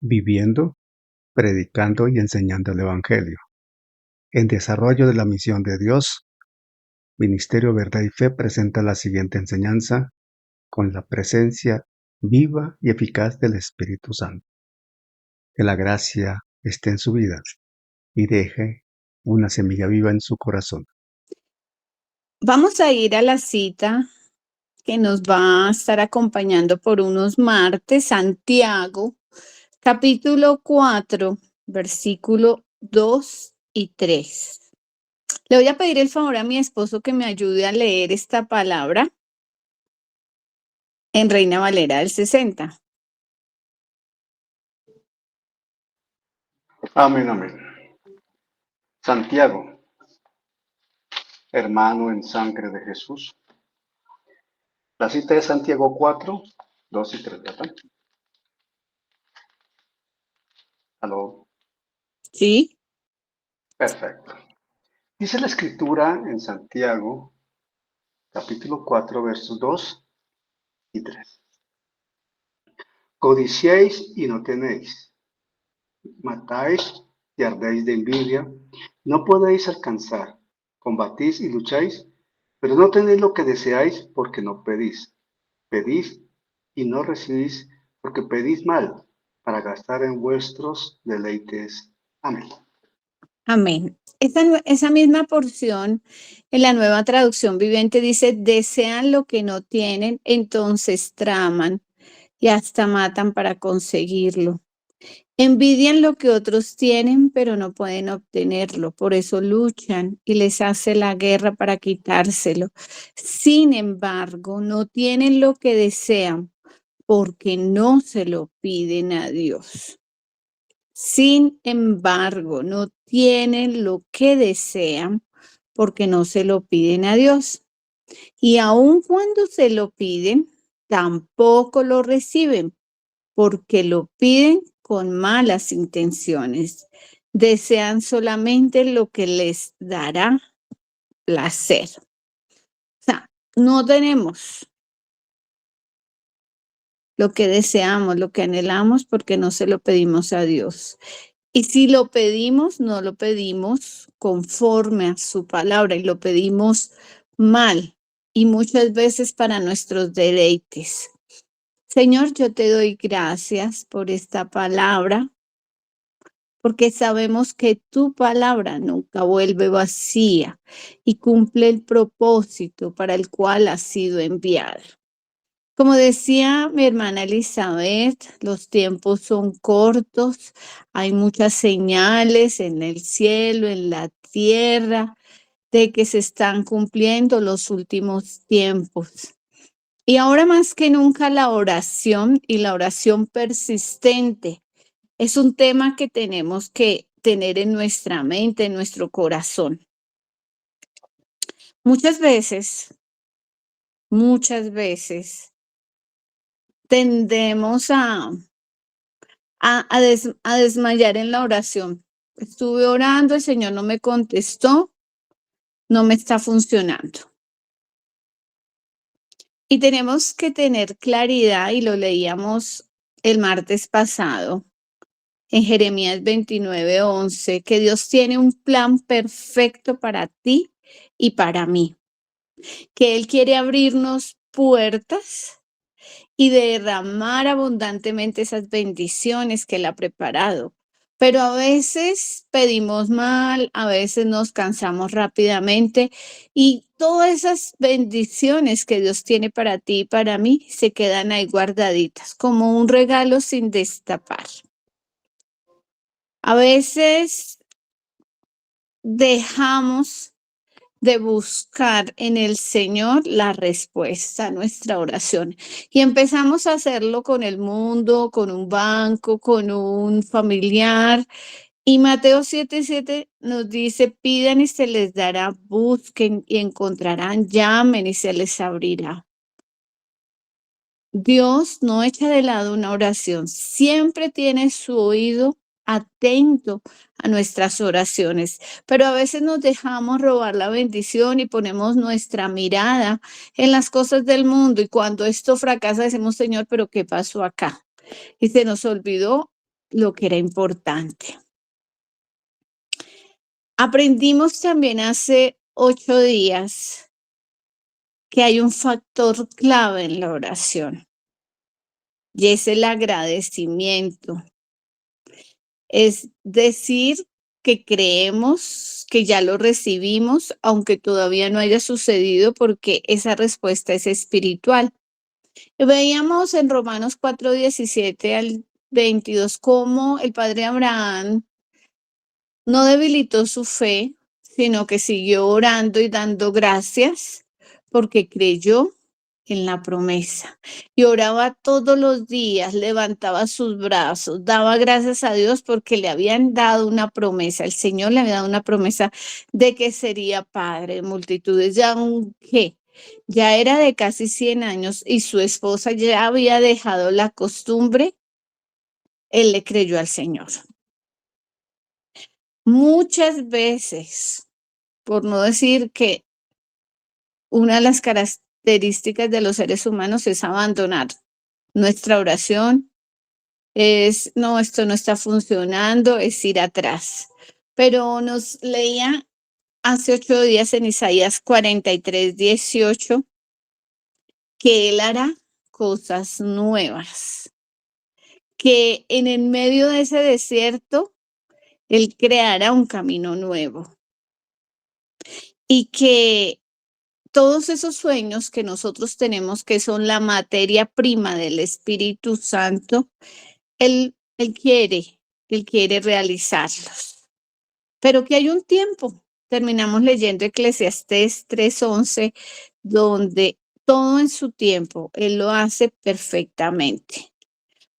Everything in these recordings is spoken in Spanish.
viviendo, predicando y enseñando el Evangelio. En desarrollo de la misión de Dios, Ministerio Verdad y Fe presenta la siguiente enseñanza con la presencia viva y eficaz del Espíritu Santo. Que la gracia esté en su vida y deje una semilla viva en su corazón. Vamos a ir a la cita que nos va a estar acompañando por unos martes, Santiago, capítulo 4, versículo 2 y 3. Le voy a pedir el favor a mi esposo que me ayude a leer esta palabra en Reina Valera del 60. Amén, amén. Santiago, hermano en sangre de Jesús. La cita es Santiago 4, 2 y 3, ¿verdad? ¿Aló? ¿Sí? Perfecto. Dice la escritura en Santiago, capítulo 4, versos 2 y 3. Codiciéis y no tenéis, matáis y ardéis de envidia, no podéis alcanzar, combatís y lucháis, pero no tenéis lo que deseáis porque no pedís. Pedís y no recibís porque pedís mal para gastar en vuestros deleites. Amén. Amén. Esa misma porción en la Nueva Traducción Viviente dice, desean lo que no tienen, entonces traman y hasta matan para conseguirlo. Envidian lo que otros tienen, pero no pueden obtenerlo. Por eso luchan y les hace la guerra para quitárselo. Sin embargo, no tienen lo que desean porque no se lo piden a Dios. Sin embargo, no tienen lo que desean porque no se lo piden a Dios. Y aun cuando se lo piden, tampoco lo reciben porque lo piden con malas intenciones. Desean solamente lo que les dará placer. O sea, no tenemos lo que deseamos, lo que anhelamos, porque no se lo pedimos a Dios. Y si lo pedimos, no lo pedimos conforme a su palabra y lo pedimos mal y muchas veces para nuestros deleites. Señor, yo te doy gracias por esta palabra, porque sabemos que tu palabra nunca vuelve vacía y cumple el propósito para el cual ha sido enviada. Como decía mi hermana Elizabeth, los tiempos son cortos, hay muchas señales en el cielo, en la tierra, de que se están cumpliendo los últimos tiempos. Y ahora más que nunca la oración y la oración persistente es un tema que tenemos que tener en nuestra mente, en nuestro corazón. Muchas veces tendemos a desmayar en la oración. Estuve orando, el Señor no me contestó, no me está funcionando. Y tenemos que tener claridad, y lo leíamos el martes pasado, en Jeremías 29:11, que Dios tiene un plan perfecto para ti y para mí, que Él quiere abrirnos puertas y derramar abundantemente esas bendiciones que Él ha preparado. Pero a veces pedimos mal, a veces nos cansamos rápidamente y todas esas bendiciones que Dios tiene para ti y para mí se quedan ahí guardaditas, como un regalo sin destapar. A veces dejamos de buscar en el Señor la respuesta a nuestra oración y empezamos a hacerlo con el mundo, con un banco, con un familiar. Y Mateo 7:7 nos dice, pidan y se les dará, busquen y encontrarán, llamen y se les abrirá. Dios no echa de lado una oración, siempre tiene su oído atento a nuestras oraciones, pero a veces nos dejamos robar la bendición y ponemos nuestra mirada en las cosas del mundo y cuando esto fracasa decimos, Señor, pero ¿qué pasó acá? Y se nos olvidó lo que era importante. Aprendimos también hace 8 días que hay un factor clave en la oración y es el agradecimiento. Es decir, que creemos que ya lo recibimos, aunque todavía no haya sucedido, porque esa respuesta es espiritual. Veíamos en Romanos 4:17 al 22 cómo el padre Abraham no debilitó su fe, sino que siguió orando y dando gracias porque creyó en la promesa. Y oraba todos los días, levantaba sus brazos, daba gracias a Dios porque le habían dado una promesa. El Señor le había dado una promesa de que sería padre de multitudes, ya aunque ya era de casi 100 años y su esposa ya había dejado la costumbre, él le creyó al Señor. Muchas veces, por no decir que una de las características de los seres humanos es abandonar nuestra oración, es, no, esto no está funcionando, es ir atrás. Pero nos leía hace 8 días en Isaías 43:18 que Él hará cosas nuevas, que en el medio de ese desierto Él creará un camino nuevo y que todos esos sueños que nosotros tenemos, que son la materia prima del Espíritu Santo, Él quiere realizarlos. Pero que hay un tiempo. Terminamos leyendo Eclesiastés 3:11, donde todo en su tiempo, Él lo hace perfectamente.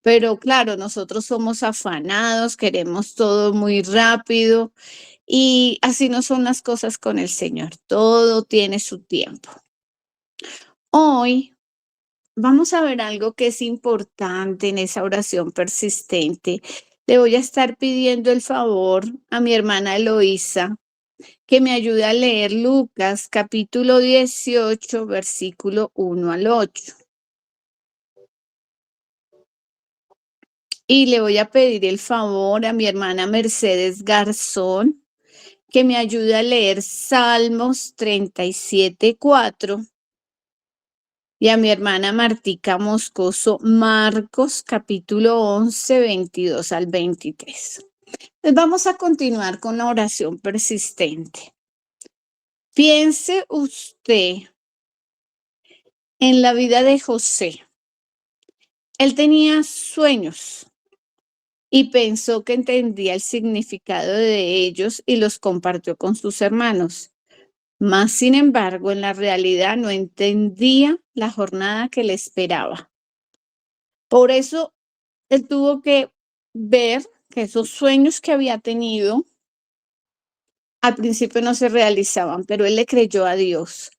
Pero claro, nosotros somos afanados, queremos todo muy rápido y así no son las cosas con el Señor. Todo tiene su tiempo. Hoy vamos a ver algo que es importante en esa oración persistente. Le voy a estar pidiendo el favor a mi hermana Eloísa que me ayude a leer Lucas capítulo 18, versículo 1 al 8. Y le voy a pedir el favor a mi hermana Mercedes Garzón que me ayude a leer Salmos 37:4 y a mi hermana Martica Moscoso Marcos capítulo 11, 22 al 23. Pues vamos a continuar con la oración persistente. Piense usted en la vida de José. Él tenía sueños y pensó que entendía el significado de ellos y los compartió con sus hermanos. Mas, sin embargo, en la realidad no entendía la jornada que le esperaba. Por eso, él tuvo que ver que esos sueños que había tenido al principio no se realizaban, pero él le creyó a Dios.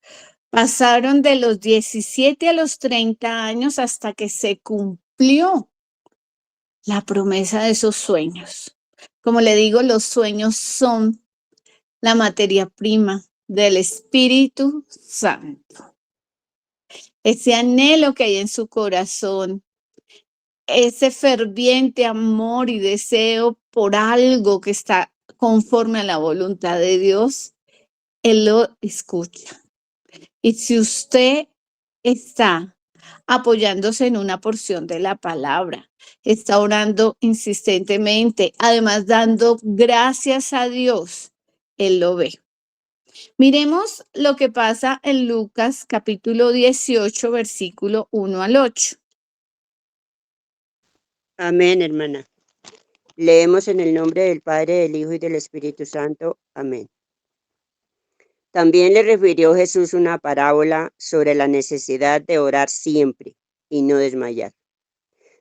Pasaron de los 17 a los 30 años hasta que se cumplió la promesa de esos sueños. Como le digo, los sueños son la materia prima del Espíritu Santo. Ese anhelo que hay en su corazón, ese ferviente amor y deseo por algo que está conforme a la voluntad de Dios, Él lo escucha. Y si usted está apoyándose en una porción de la palabra, está orando insistentemente, además dando gracias a Dios, Él lo ve. Miremos lo que pasa en Lucas capítulo 18, versículo 1 al 8. Amén, hermana. Leemos en el nombre del Padre, del Hijo y del Espíritu Santo. Amén. También le refirió Jesús una parábola sobre la necesidad de orar siempre y no desmayar,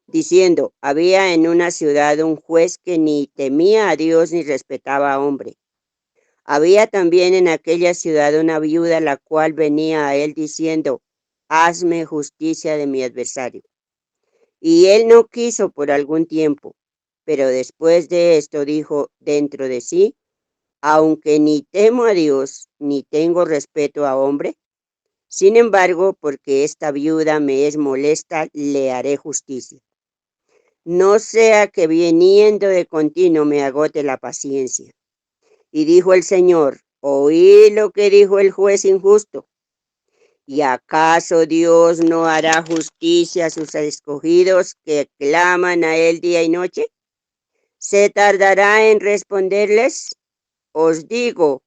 diciendo, había en una ciudad un juez que ni temía a Dios ni respetaba a hombre. Había también en aquella ciudad una viuda la cual venía a él diciendo, hazme justicia de mi adversario. Y él no quiso por algún tiempo, pero después de esto dijo dentro de sí, aunque ni temo a Dios ni tengo respeto a hombre, sin embargo, porque esta viuda me es molesta, le haré justicia. no sea que viniendo de continuo me agote la paciencia. Y dijo el Señor, oí lo que dijo el juez injusto. ¿Y acaso Dios no hará justicia a sus escogidos que claman a Él día y noche? ¿Se tardará en responderles? Os digo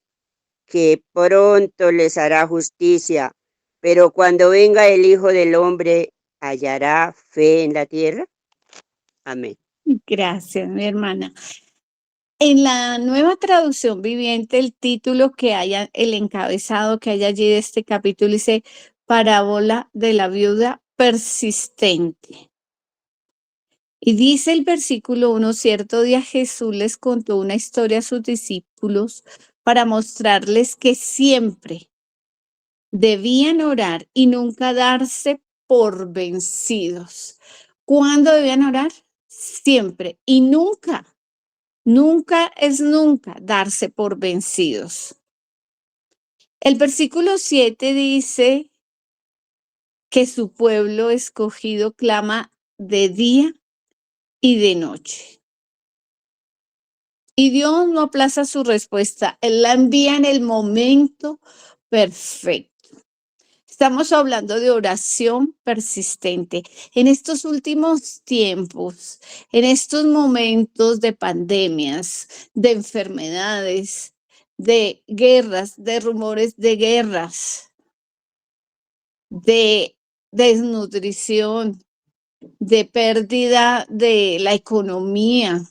que pronto les hará justicia, pero cuando venga el Hijo del Hombre, ¿hallará fe en la tierra? Amén. Gracias, mi hermana. En la nueva traducción viviente, el título que haya, el encabezado que hay allí de este capítulo dice Parábola de la viuda persistente. Y dice el versículo 1, cierto día Jesús les contó una historia a sus discípulos para mostrarles que siempre debían orar y nunca darse por vencidos. ¿Cuándo debían orar? Siempre y nunca. Nunca es nunca darse por vencidos. El versículo 7 dice que su pueblo escogido clama de día y de noche. Y Dios no aplaza su respuesta, Él la envía en el momento perfecto. Estamos hablando de oración persistente. En estos últimos tiempos, en estos momentos de pandemias, de enfermedades, de guerras, de rumores de guerras, de desnutrición, de pérdida de la economía,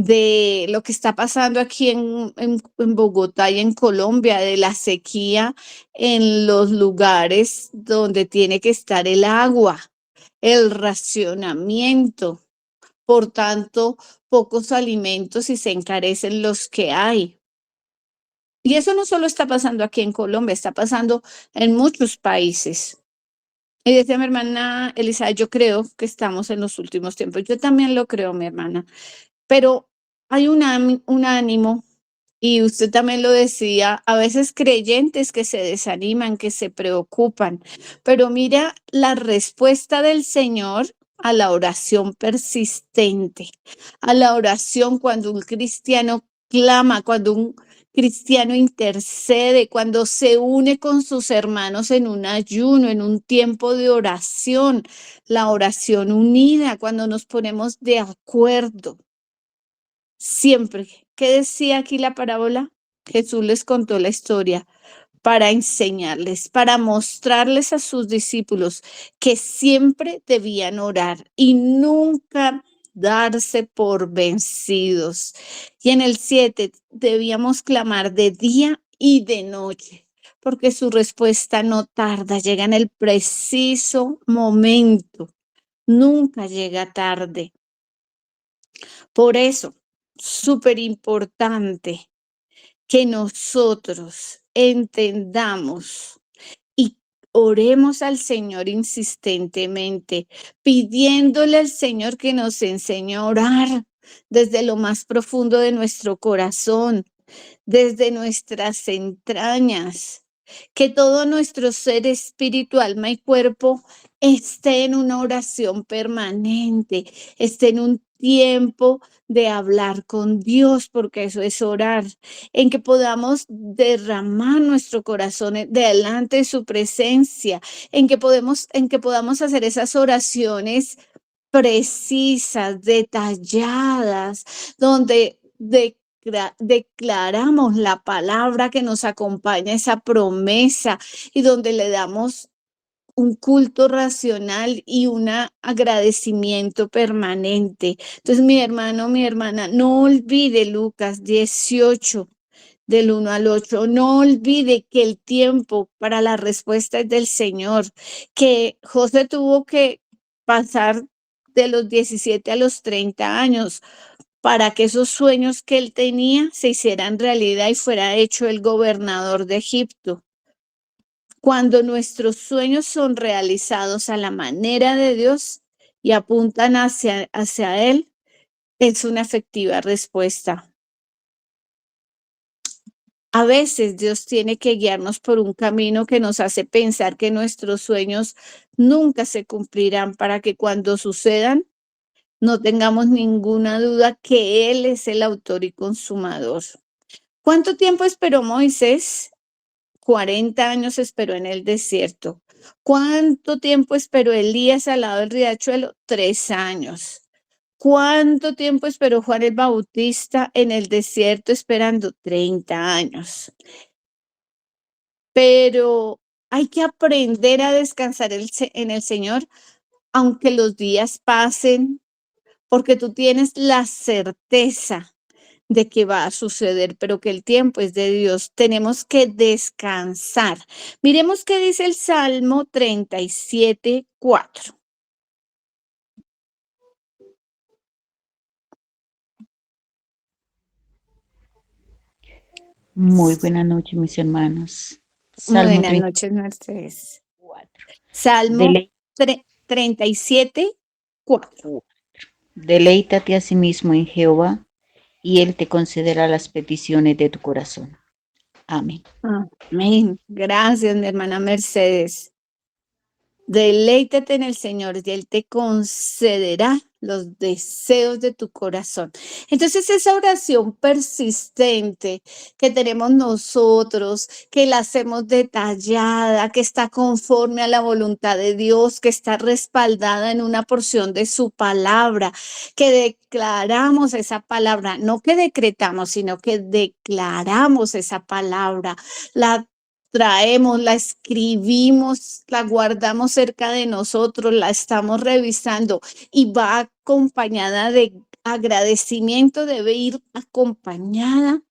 de lo que está pasando aquí en Bogotá y en Colombia, de la sequía en los lugares donde tiene que estar el agua, el racionamiento, por tanto, pocos alimentos y se encarecen los que hay. Y eso no solo está pasando aquí en Colombia, está pasando en muchos países. Y decía mi hermana Elisa, yo creo que estamos en los últimos tiempos. Yo también lo creo, mi hermana. Pero hay un ánimo, y usted también lo decía, a veces creyentes que se desaniman, que se preocupan, pero mira la respuesta del Señor a la oración persistente, a la oración cuando un cristiano clama, cuando un cristiano intercede, cuando se une con sus hermanos en un ayuno, en un tiempo de oración, la oración unida, cuando nos ponemos de acuerdo. Siempre. ¿Qué decía aquí la parábola? Jesús les contó la historia para enseñarles, para mostrarles a sus discípulos que siempre debían orar y nunca darse por vencidos. Y en el 7 debíamos clamar de día y de noche, porque su respuesta no tarda, llega en el preciso momento, nunca llega tarde. Por eso, súper importante que nosotros entendamos y oremos al Señor insistentemente, pidiéndole al Señor que nos enseñe a orar desde lo más profundo de nuestro corazón, desde nuestras entrañas, que todo nuestro ser espíritu, alma y cuerpo esté en una oración permanente, esté en un tiempo de hablar con Dios, porque eso es orar, en que podamos derramar nuestro corazón delante de su presencia, en que podamos hacer esas oraciones precisas, detalladas, donde declaramos la palabra que nos acompaña, esa promesa, y donde le damos un culto racional y un agradecimiento permanente. Entonces, mi hermano, mi hermana, no olvide Lucas 18, del 1 al 8. No olvide que el tiempo para la respuesta es del Señor, que José tuvo que pasar de los 17 a los 30 años para que esos sueños que él tenía se hicieran realidad y fuera hecho el gobernador de Egipto. Cuando nuestros sueños son realizados a la manera de Dios y apuntan hacia Él, es una efectiva respuesta. A veces Dios tiene que guiarnos por un camino que nos hace pensar que nuestros sueños nunca se cumplirán para que cuando sucedan No tengamos ninguna duda que Él es el autor y consumador. ¿Cuánto tiempo esperó Moisés? 40 años esperó en el desierto. ¿Cuánto tiempo esperó Elías al lado del riachuelo? 3 años. ¿Cuánto tiempo esperó Juan el Bautista en el desierto esperando? 30 años. Pero hay que aprender a descansar en el Señor, aunque los días pasen, porque tú tienes la certeza de que va a suceder, pero que el tiempo es de Dios. Tenemos que descansar. Miremos qué dice el Salmo 37:4. Muy buena noche, mis hermanos. Salmo Buenas noches, Mercedes. 34. Salmo 37:4. Deleítate a sí mismo en Jehová, y Él te concederá las peticiones de tu corazón. Amén. Amén. Gracias, mi hermana Mercedes. Deleítate en el Señor y Él te concederá los deseos de tu corazón. Entonces, esa oración persistente que tenemos nosotros, que la hacemos detallada, que está conforme a la voluntad de Dios, que está respaldada en una porción de su palabra, que declaramos esa palabra, no que decretamos, sino que declaramos esa palabra, la traemos, la escribimos, la guardamos cerca de nosotros, la estamos revisando y va acompañada de agradecimiento, debe ir acompañada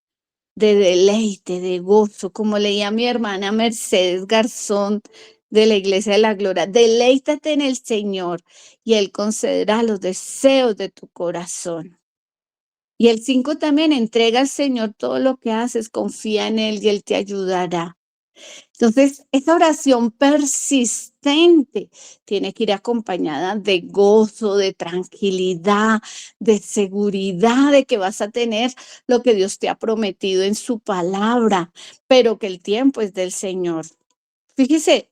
de deleite, de gozo, como leía mi hermana Mercedes Garzón de la Iglesia de la Gloria. Deleítate en el Señor y Él concederá los deseos de tu corazón. Y el 5 también, entrega al Señor todo lo que haces, confía en Él y Él te ayudará. Entonces, esa oración persistente tiene que ir acompañada de gozo, de tranquilidad, de seguridad de que vas a tener lo que Dios te ha prometido en su palabra, pero que el tiempo es del Señor. Fíjese,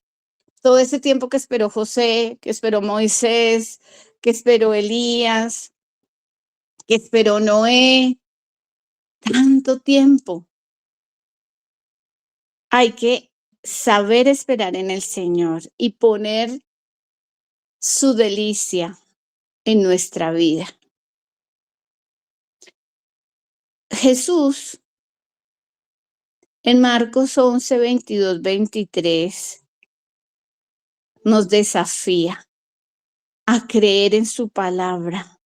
todo ese tiempo que esperó José, que esperó Moisés, que esperó Elías, que esperó Noé, tanto tiempo. Hay que saber esperar en el Señor y poner su delicia en nuestra vida. Jesús en Marcos 11, 22, 23 nos desafía a creer en su palabra.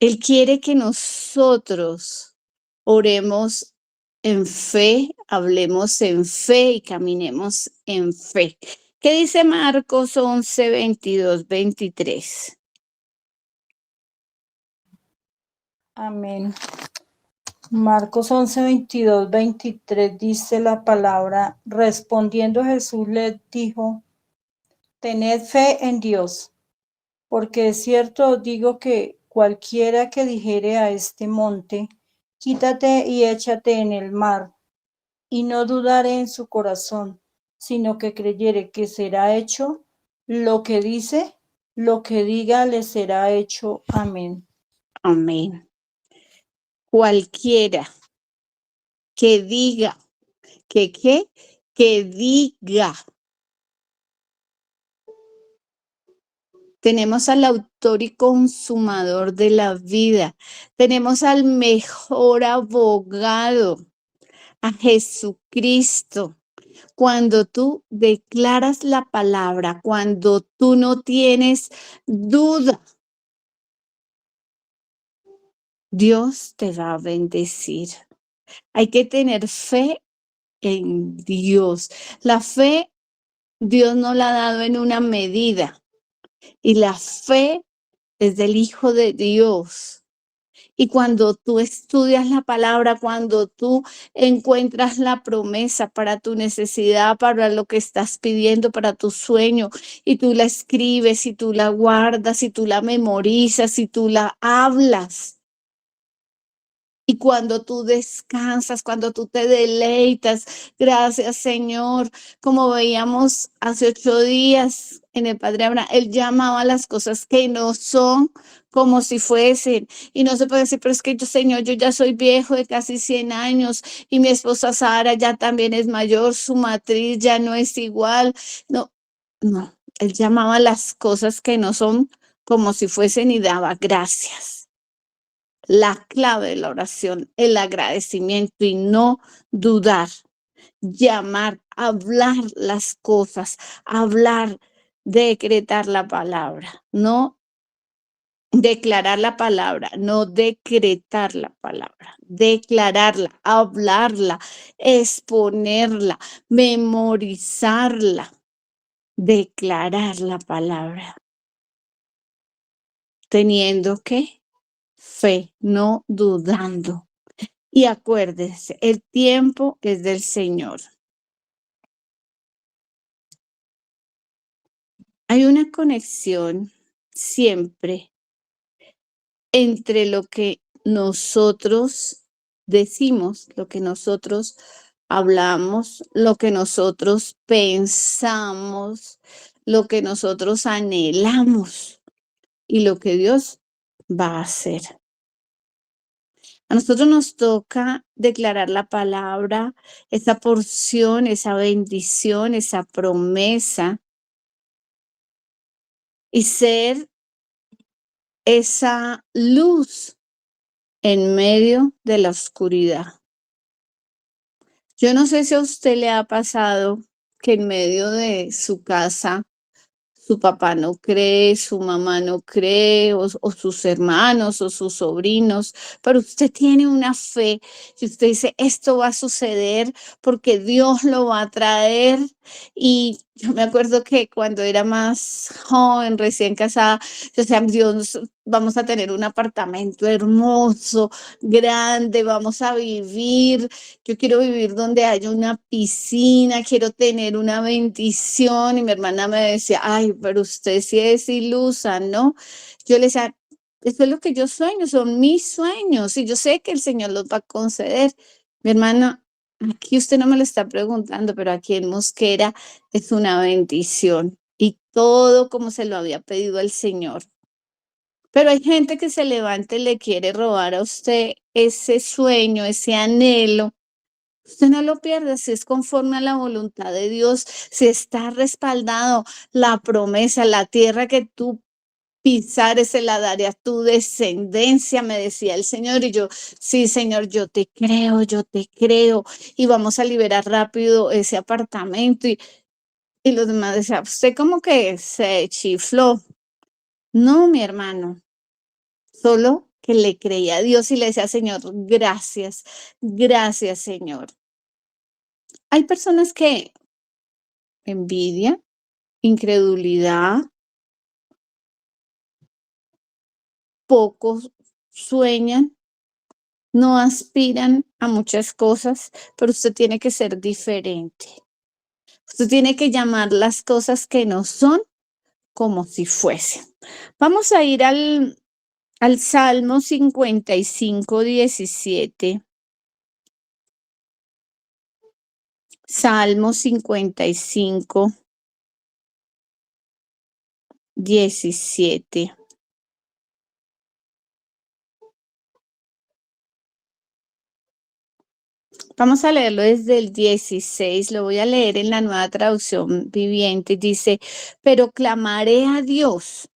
Él quiere que nosotros oremos en fe, hablemos en fe y caminemos en fe. ¿Qué dice Marcos 11, 22, 23? Amén. Marcos 11, 22, 23 dice la palabra, respondiendo Jesús les dijo, tened fe en Dios, porque es cierto os digo que cualquiera que dijere a este monte, quítate y échate en el mar, y no dudare en su corazón, sino que creyere que será hecho lo que dice, lo que diga le será hecho. Amén. Amén. Cualquiera que diga, que diga. Tenemos al autor y consumador de la vida. Tenemos al mejor abogado, a Jesucristo. Cuando tú declaras la palabra, cuando tú no tienes duda, Dios te va a bendecir. Hay que tener fe en Dios. La fe, Dios nos la ha dado en una medida. Y la fe es del Hijo de Dios. Y cuando tú estudias la palabra, cuando tú encuentras la promesa para tu necesidad, para lo que estás pidiendo, para tu sueño, y tú la escribes, y tú la guardas, y tú la memorizas, y tú la hablas, Y cuando tú descansas, cuando tú te deleitas, gracias Señor, como veíamos hace 8 días en el Padre Abraham, él llamaba las cosas que no son como si fuesen. Y no se puede decir, pero es que yo, Señor, yo ya soy viejo de casi 100 años y mi esposa Sara ya también es mayor, su matriz ya no es igual. No, no, él llamaba las cosas que no son como si fuesen y daba gracias. La clave de la oración, el agradecimiento y no dudar, llamar, hablar las cosas, hablar, decretar la palabra, no declarar la palabra, no decretar la palabra, declararla, hablarla, exponerla, memorizarla, declarar la palabra, teniendo que fe, no dudando. Y acuérdese, el tiempo es del Señor. Hay una conexión siempre entre lo que nosotros decimos, lo que nosotros hablamos, lo que nosotros pensamos, lo que nosotros anhelamos y lo que Dios va a hacer. A nosotros nos toca declarar la palabra, esa porción, esa bendición, esa promesa y ser esa luz en medio de la oscuridad. Yo no sé si a usted le ha pasado que en medio de su casa su papá no cree, su mamá no cree, o sus hermanos o sus sobrinos, pero usted tiene una fe y usted dice, esto va a suceder porque Dios lo va a traer. Y yo me acuerdo que cuando era más joven, recién casada, yo decía, Dios, vamos a tener un apartamento hermoso, grande, vamos a vivir. Yo quiero vivir donde haya una piscina, quiero tener una bendición. Y mi hermana me decía, ay, pero usted sí es ilusa, ¿no? Yo le decía, eso es lo que yo sueño, son mis sueños y yo sé que el Señor los va a conceder. Mi hermana, aquí usted no me lo está preguntando, pero aquí en Mosquera es una bendición y todo como se lo había pedido al Señor. Pero hay gente que se levanta y le quiere robar a usted ese sueño, ese anhelo. Usted no lo pierde si es conforme a la voluntad de Dios, si está respaldado la promesa, la tierra que tú pisares se la daré a tu descendencia, me decía el Señor. Y yo, sí, Señor, yo te creo. Y vamos a liberar rápido ese apartamento. Y los demás decían, usted como que se chifló. No, mi hermano, solo que le creía a Dios y le decía, Señor, gracias, gracias, Señor. Hay personas que envidia, incredulidad, pocos sueñan, no aspiran a muchas cosas, pero usted tiene que ser diferente. Usted tiene que llamar las cosas que no son como si fuesen. Vamos a ir al Salmo 55, 17. Salmo 55, 17. Vamos a leerlo desde el 16, lo voy a leer en la Nueva Traducción Viviente. Dice, pero clamaré a Dios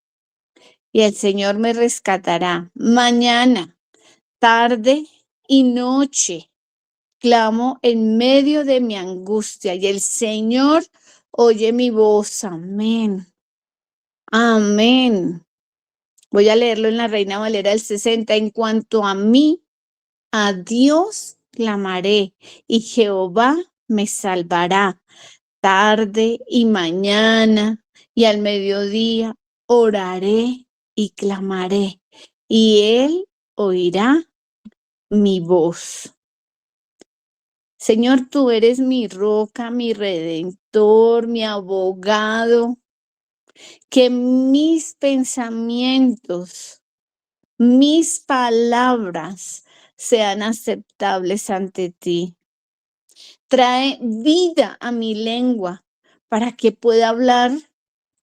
y el Señor me rescatará. Mañana, tarde y noche, clamo en medio de mi angustia y el Señor oye mi voz. Amén. Amén. Voy a leerlo en la Reina Valera del 60. En cuanto a mí, a Dios clamaré y Jehová me salvará. Tarde y mañana y al mediodía oraré y clamaré y Él oirá mi voz. Señor, tú eres mi roca, mi redentor, mi abogado, que mis pensamientos, mis palabras sean aceptables ante ti. Trae vida a mi lengua para que pueda hablar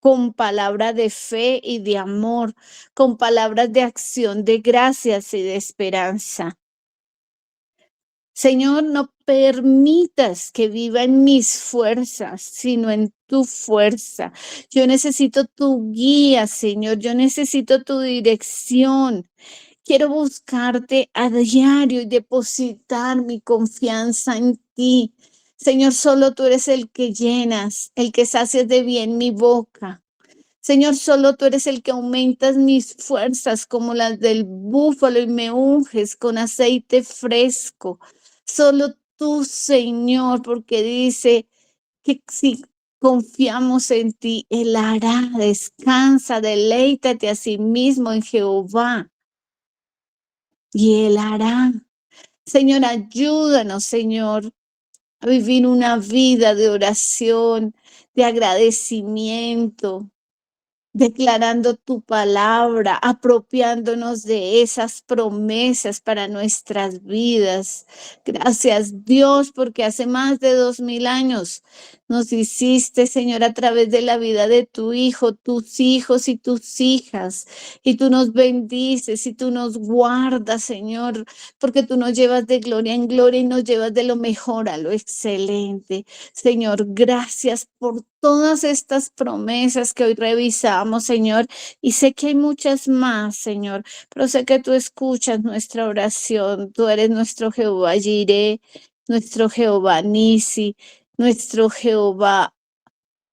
con palabras de fe y de amor, con palabras de acción, de gracias y de esperanza. Señor, no permitas que viva en mis fuerzas, sino en tu fuerza. Yo necesito tu guía, Señor. Yo necesito tu dirección. Quiero buscarte a diario y depositar mi confianza en ti. Señor, solo tú eres el que llenas, el que sacias de bien mi boca. Señor, solo tú eres el que aumentas mis fuerzas como las del búfalo y me unges con aceite fresco. Solo tú, Señor, porque dice que si confiamos en ti, Él hará, descansa, deleítate a sí mismo en Jehová y Él hará. Señor, ayúdanos, Señor, a vivir una vida de oración, de agradecimiento, declarando tu palabra, apropiándonos de esas promesas para nuestras vidas. Gracias, Dios, porque hace más de 2000 años nos hiciste, Señor, a través de la vida de tu Hijo, tus hijos y tus hijas. Y tú nos bendices y tú nos guardas, Señor, porque tú nos llevas de gloria en gloria y nos llevas de lo mejor a lo excelente. Señor, gracias por todas estas promesas que hoy revisamos, Señor, y sé que hay muchas más, Señor, pero sé que tú escuchas nuestra oración. Tú eres nuestro Jehová Jireh, nuestro Jehová Nisi, nuestro Jehová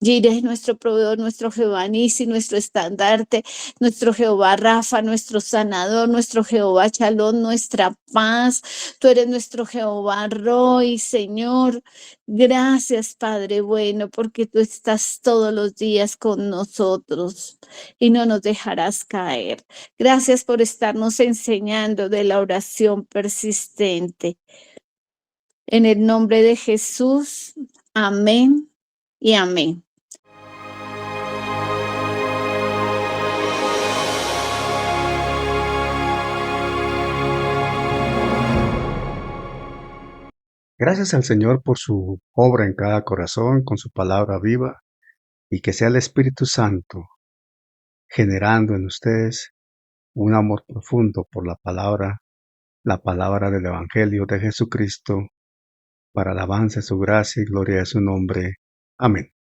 Jireh, nuestro proveedor, nuestro Jehová Nisi, nuestro estandarte, nuestro Jehová Rafa, nuestro sanador, nuestro Jehová Shalom, nuestra paz. Tú eres nuestro Jehová Roy, Señor. Gracias, Padre bueno, porque tú estás todos los días con nosotros y no nos dejarás caer. Gracias por estarnos enseñando de la oración persistente. En el nombre de Jesús, amén y amén. Gracias al Señor por su obra en cada corazón, con su palabra viva, y que sea el Espíritu Santo generando en ustedes un amor profundo por la palabra del Evangelio de Jesucristo, para alabanza de su gracia y gloria de su nombre. Amén.